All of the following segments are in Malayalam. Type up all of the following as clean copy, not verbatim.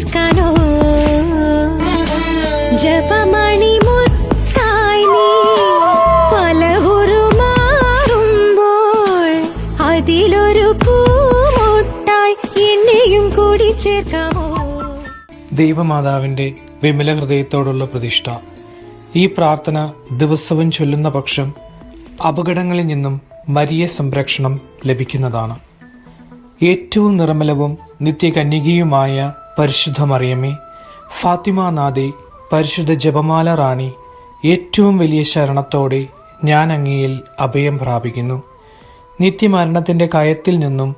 ചേർക്കാനോ ജപമണി മുത്തായി നീ പലവുരു മാറുമ്പോൾ അതിലൊരു പൂമൊട്ടായി എന്നെയും കൂടി ചേർക്കാമോ. ദൈവമാതാവിന്റെ വിമല ഹൃദയത്തോടുള്ള പ്രതിഷ്ഠ. ഈ പ്രാർത്ഥന ദിവസവും ചൊല്ലുന്ന പക്ഷം അപകടങ്ങളിൽ നിന്നും മരിയ സംരക്ഷണം ലഭിക്കുന്നതാണ്. ഏറ്റവും നിർമ്മലവും നിത്യകന്യകയുമായ പരിശുദ്ധ മറിയമേ, ഫാത്തിമ നാഥേ, പരിശുദ്ധ ജപമാല റാണി, ഏറ്റവും വലിയ ശരണത്തോടെ ഞാൻ അങ്ങയിൽ അഭയം പ്രാപിക്കുന്നു. നിത്യമരണത്തിന്റെ കയത്തിൽ നിന്നും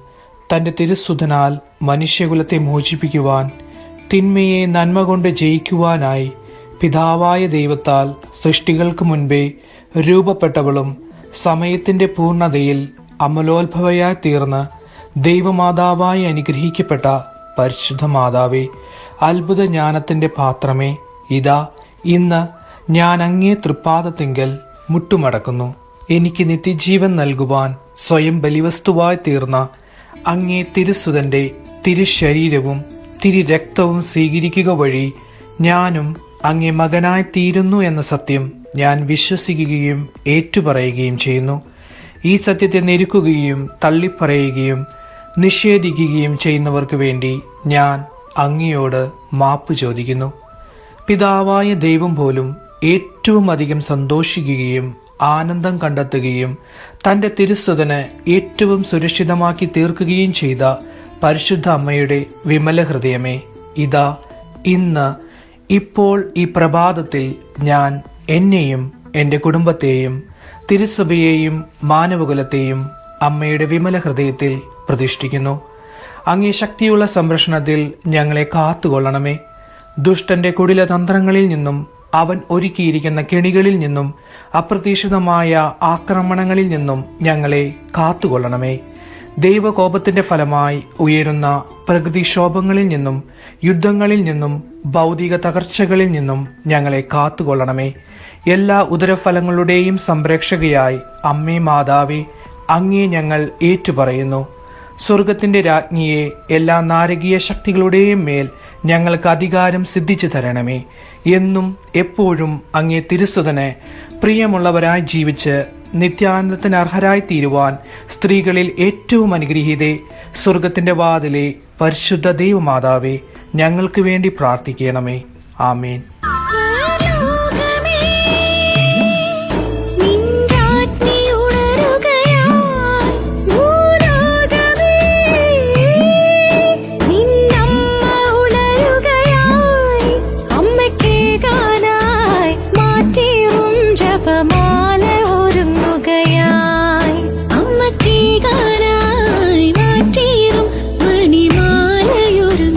തന്റെ തിരുസുതനാൽ മനുഷ്യകുലത്തെ മോചിപ്പിക്കുവാൻ, തിന്മയെ നന്മ കൊണ്ട് ജയിക്കുവാനായി പിതാവായ ദൈവത്താൽ സൃഷ്ടികൾക്ക് മുൻപേ രൂപപ്പെട്ടവളും സമയത്തിന്റെ പൂർണ്ണതയിൽ അമലോത്ഭവയായി തീർന്ന് ദൈവമാതാവായി അനുഗ്രഹിക്കപ്പെട്ട പരിശുദ്ധ മാതാവേ, അത്ഭുത ജ്ഞാനത്തിന്റെ പാത്രമേ, ഇതാ ഇന്ന് ഞാൻ അങ്ങേ തൃപ്പാദത്തിങ്കൽ മുട്ടുമടക്കുന്നു. എനിക്ക് നിത്യജീവൻ നൽകുവാൻ സ്വയം ബലിവസ്തുവായി തീർന്ന അങ്ങേ തിരുസുതന്റെ തിരുശരീരവും തിരുരക്തവും സ്വീകരിക്കുക വഴി ഞാനും അങ്ങേ മകനായി തീരുന്നു എന്ന സത്യം ഞാൻ വിശ്വസിക്കുകയും ഏറ്റുപറയുകയും ചെയ്യുന്നു. ഈ സത്യത്തെ ഞെരുക്കുകയും തള്ളിപ്പറയുകയും നിഷേധിക്കുകയും ചെയ്യുന്നവർക്ക് വേണ്ടി ഞാൻ അങ്ങയോട് മാപ്പ് ചോദിക്കുന്നു. പിതാവായ ദൈവം പോലും ഏറ്റവും അധികം സന്തോഷിക്കുകയും ആനന്ദം കണ്ടെത്തുകയും തന്റെ തിരുസുതന് ഏറ്റവും സുരക്ഷിതമാക്കി തീർക്കുകയും ചെയ്ത പരിശുദ്ധ അമ്മയുടെ വിമല ഹൃദയമേ, ഇതാ ഇന്ന് ഇപ്പോൾ ഈ പ്രഭാതത്തിൽ ഞാൻ എന്നെയും എൻ്റെ കുടുംബത്തെയും തിരുസഭയെയും മാനവകുലത്തെയും അമ്മയുടെ വിമല ഹൃദയത്തിൽ പ്രതിഷ്ഠിക്കുന്നു. അങ്ങേ ശക്തിയുള്ള സംരക്ഷണത്തിൽ ഞങ്ങളെ കാത്തുകൊള്ളണമേ. ദുഷ്ടന്റെ കുടില തന്ത്രങ്ങളിൽ നിന്നും അവൻ ഒരുക്കിയിരിക്കുന്ന കെണികളിൽ നിന്നും അപ്രതീക്ഷിതമായ ആക്രമണങ്ങളിൽ നിന്നും ഞങ്ങളെ കാത്തുകൊള്ളണമേ. ദൈവകോപത്തിന്റെ ഫലമായി ഉയരുന്ന പ്രകൃതിക്ഷോഭങ്ങളിൽ നിന്നും യുദ്ധങ്ങളിൽ നിന്നും ഭൗതിക തകർച്ചകളിൽ നിന്നും ഞങ്ങളെ കാത്തുകൊള്ളണമേ. എല്ലാ ഉദരഫലങ്ങളുടെയും സംരക്ഷകയായി അമ്മേ മാതാവേ, അങ്ങേ ഞങ്ങൾ ഏറ്റുപറയുന്നു. സ്വർഗത്തിന്റെ രാജ്ഞിയെ, എല്ലാ നാരകീയ ശക്തികളുടെയും മേൽ ഞങ്ങൾക്ക് അധികാരം സിദ്ധിച്ചു തരണമേ. എന്നും എപ്പോഴും അങ്ങേ തിരുസുതന് പ്രിയമുള്ളവരായി ജീവിച്ച് നിത്യാനന്ദത്തിന് അർഹരായി തീരുവാൻ സ്ത്രീകളിൽ ഏറ്റവും അനുഗ്രഹീതേ, സ്വർഗത്തിന്റെ വാതിലെ പരിശുദ്ധ ദൈവമാതാവേ, ഞങ്ങൾക്ക് വേണ്ടി പ്രാർത്ഥിക്കണമേ. ആമേൻ. മണിമാലയൊരുങ്ങുകയായി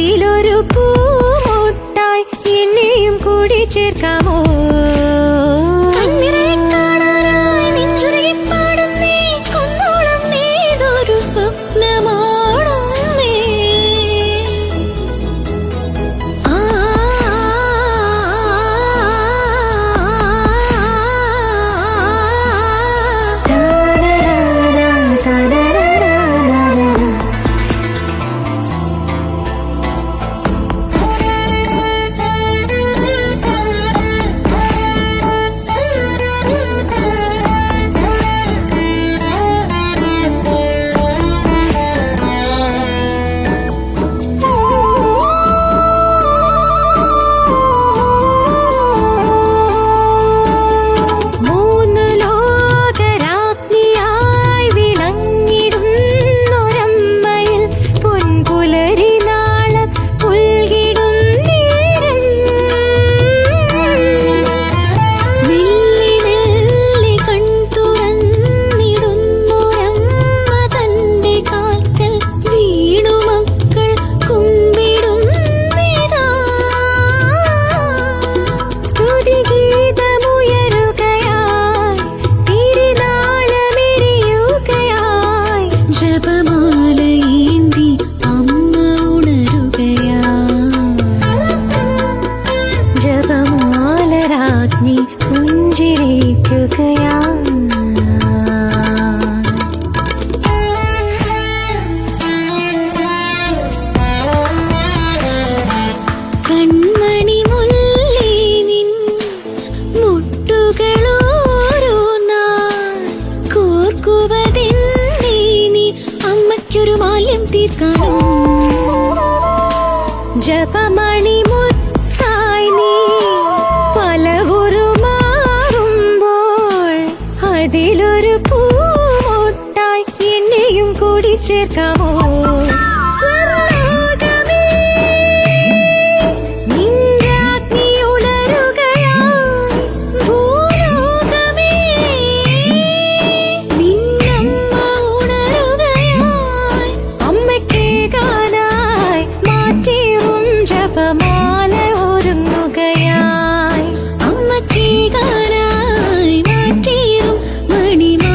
അതിലൊരു പൂമൊട്ടായി എന്നെയും കൂടി ചേർക്കാമോ? ജപമാലരാജ്ഞി പുഞ്ചിരിക്കുകയാ. കൺമണി മുല്ലേ നിൻ മുട്ടുകളോരോന്നായി കോർക്കുവതെന്തേ നീ അമ്മയ്ക്കൊരു മാല്യം തീർക്കാനോ? ജപമണി മുത്തായി നീ പലവുരു മാറുമ്പോൾ അതിലൊരു പൂമൊട്ടായി എന്നെയും കൂടി ചേർക്കാമോ? സ്വർലോകമേ നിന്റെ അഗ്നി ഉണരുകയായി. ഭൂലോകമേ നിന്നമ്മ ഉണരുകയായി. അമ്മയ്ക്കേകാനായി മാറ്റിയും ജപമാല ഒരുങ്ങുകയായി. അമ്മയ്ക്കേകാനായി മാറ്റിയും മണിമാലയൊരുങ്ങുകയായി.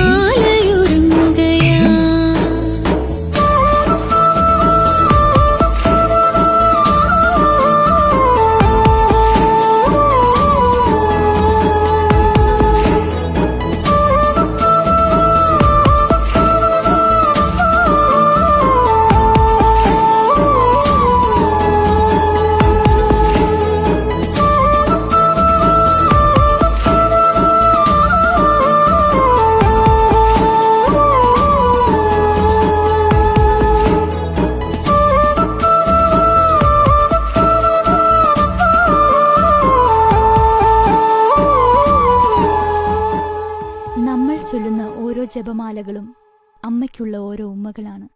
നമ്മൾ ചൊല്ലുന്ന ഓരോ ജപമാലകളും അമ്മയ്ക്കുള്ള ഓരോ ഉമ്മകളാണ്.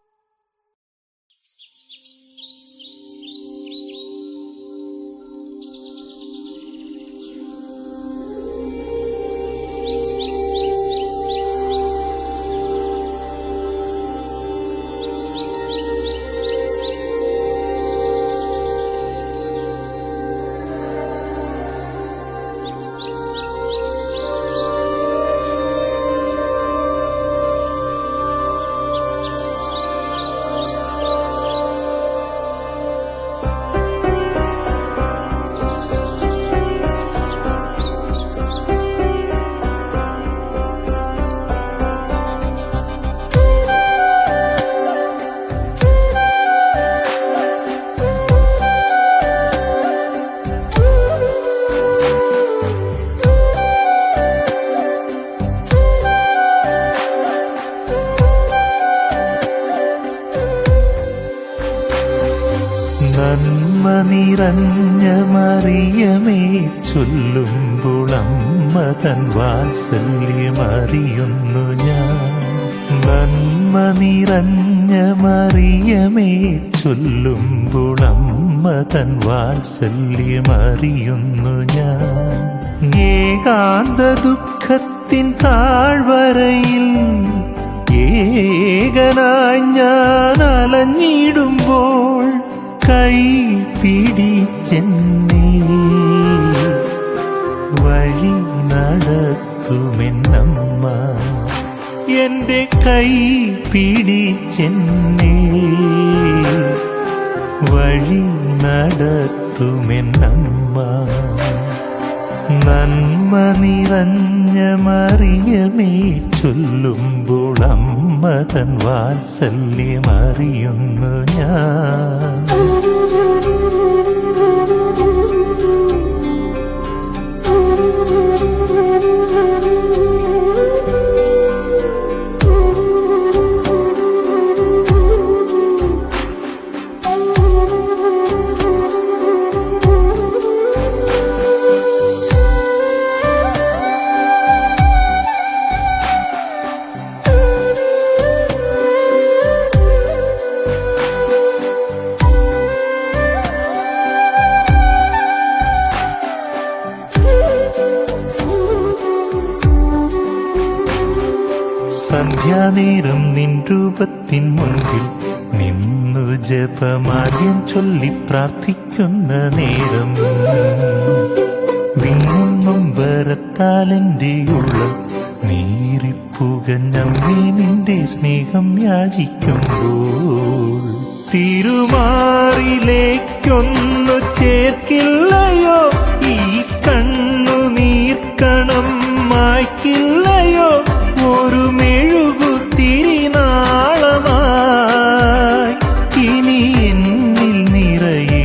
നന്മ നിറഞ്ഞ മറിയമേ ചൊല്ലുമ്പോൾ അമ്മ തൻ വാത്സല്യമറിയുന്നു ഞാൻ. നന്മ നിറഞ്ഞ മറിയമേ ചൊല്ലുമ്പോൾ അമ്മ തൻ വാത്സല്യമറിയുന്നു ഞാൻ. ഏകാന്ത ദുഃഖത്തിൻ താഴ്വരയിൽ ഏകനായി ഞാൻ അലഞ്ഞിടുമ്പോൾ കൈ പിടിച്ചെന്നെ വഴി നടത്തുമെന്നമ്മ. എന്റെ കൈ പിടിച്ചെന്നെ വഴി നടത്തുമെന്നമ്മ. നന്മ നിറഞ്ഞ മറിയമേ ചൊല്ലുമ്പോൾ അമ്മ തൻ വാത്സല്യമറിയുന്നു ഞാൻ. സന്ധ്യാനേരം നിൻ രൂപത്തിൻ മുൻപിൽ നിന്നു ജപമാല്യം ചൊല്ലി പ്രാർത്ഥിക്കുന്ന നേരം വിങ്ങും വരത്താലെന്റെ ഉള്ളിൽ നീറിപ്പുകഞ്ഞമ്മേ നിന്റെ സ്നേഹം യാചിക്കുമ്പോൾ തിരുമാറിലേക്കൊന്നു ചേർക്കില്ലയോ ഈ കണ്ണുനീർക്കണം മായ്ക്കില്ലയോ ഒരു മെഴുകുതിരി നാളമായി ഇനി എന്നിൽ നിറയണമമ്മേ.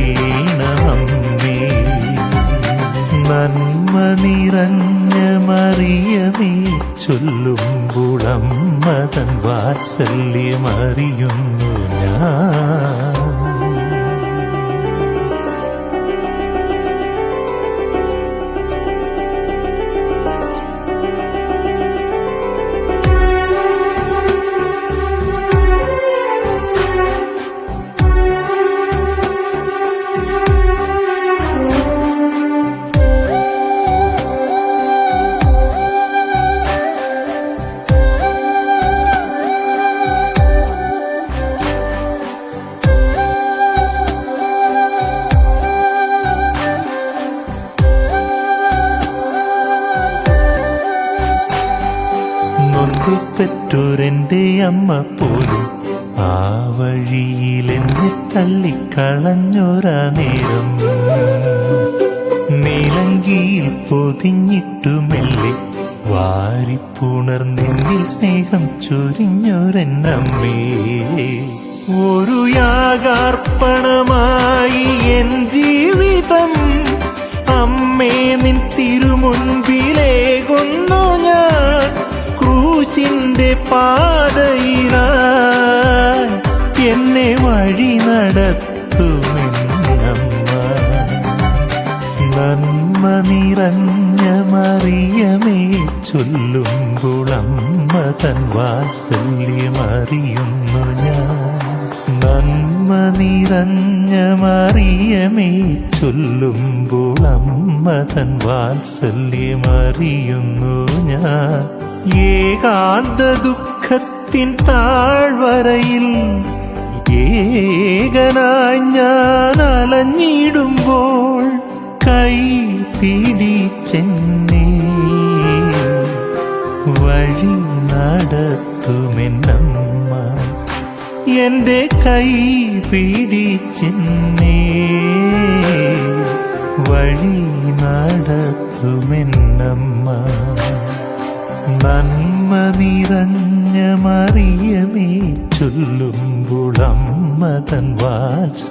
നന്മ നിറഞ്ഞ മറിയമേ ചൊല്ലുമ്പോൾ അമ്മ തൻ വാത്സല്യമറിയുന്നു ഞാൻ. പെറ്റോരെന്റെ അമ്മ പോലും ആ വഴിയിൽ എന്നെ തള്ളിക്കളഞ്ഞൊരാ നേരം നീലങ്കിയിൽ പൊതിഞ്ഞിട്ടു മെല്ലെ വാരിപ്പുണർന്നെന്നിൽ സ്നേഹം ചൊരിഞ്ഞൊരെന്നമ്മേ. ഒരു യാഗാർപ്പണമായി എൻ ജീവിതം അമ്മേ നിൻ തിരുമുൻപിലേകുന്നു ഞാൻ. ക്രൂശിന്റെ പാതയിലായി എന്നെ വഴി നടത്തുമെന്നമ്മ. നന്മ നിറഞ്ഞ മറിയമേ ചൊല്ലുമ്പോൾ അമ്മ തൻ വാത്സല്യമറിയുന്നു ഞാൻ. നന്മ നിറഞ്ഞ മറിയമേ ചൊല്ലുമ്പോൾ അമ്മ തൻ വാത്സല്യമറിയുന്നു ഞാൻ. ഏകാന്ത ദുഃഖത്തിൻ താഴ്വരയിൽ ഏകനായി ഞാൻ അലഞ്ഞിടുമ്പോൾ കൈ പിടിച്ചെന്നെ വഴി നടത്തുമെന്നമ്മ. എന്റെ കൈ പിടിച്ചെന്നെ വഴി നടത്തുമെന്നമ്മ. നന്മ നിറഞ്ഞ മറിയമേ ചൊല്ലുമ്പോൾ അമ്മ തൻ വാത്സല്യമറിയുന്നു